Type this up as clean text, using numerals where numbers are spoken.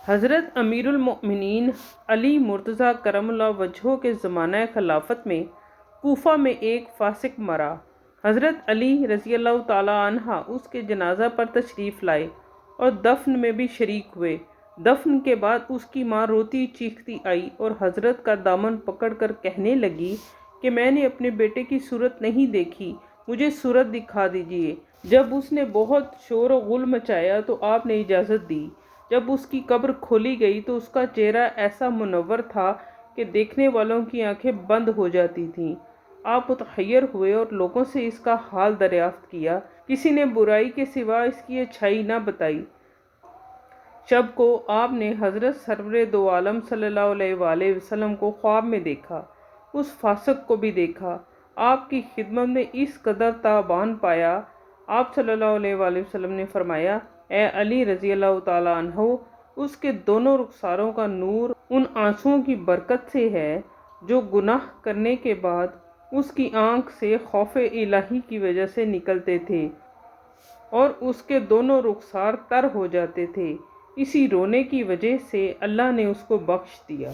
حضرت امیر المؤمنین علی مرتضیٰ کرم اللہ وجہہ کے زمانہ خلافت میں کوفہ میں ایک فاسق مرا۔ حضرت علی رضی اللہ تعالیٰ عنہ اس کے جنازہ پر تشریف لائے اور دفن میں بھی شریک ہوئے۔ دفن کے بعد اس کی ماں روتی چیختی آئی اور حضرت کا دامن پکڑ کر کہنے لگی کہ میں نے اپنے بیٹے کی صورت نہیں دیکھی، مجھے صورت دکھا دیجیے۔ جب اس نے بہت شور و غل مچایا تو آپ نے اجازت دی۔ جب اس کی قبر کھولی گئی تو اس کا چہرہ ایسا منور تھا کہ دیکھنے والوں کی آنکھیں بند ہو جاتی تھیں۔ آپ متحیر ہوئے اور لوگوں سے اس کا حال دریافت کیا۔ کسی نے برائی کے سوا اس کی اچھائی نہ بتائی۔ شب کو آپ نے حضرت سرور دو عالم صلی اللہ علیہ وآلہ وسلم کو خواب میں دیکھا، اس فاسق کو بھی دیکھا۔ آپ کی خدمت میں اس قدر تاوان پایا۔ آپ صلی اللہ علیہ وآلہ وسلم نے فرمایا، اے علی رضی اللہ تعالیٰ عنہ، اس کے دونوں رخساروں کا نور ان آنسوؤں کی برکت سے ہے جو گناہ کرنے کے بعد اس کی آنکھ سے خوف الہی کی وجہ سے نکلتے تھے اور اس کے دونوں رخسار تر ہو جاتے تھے۔ اسی رونے کی وجہ سے اللہ نے اس کو بخش دیا۔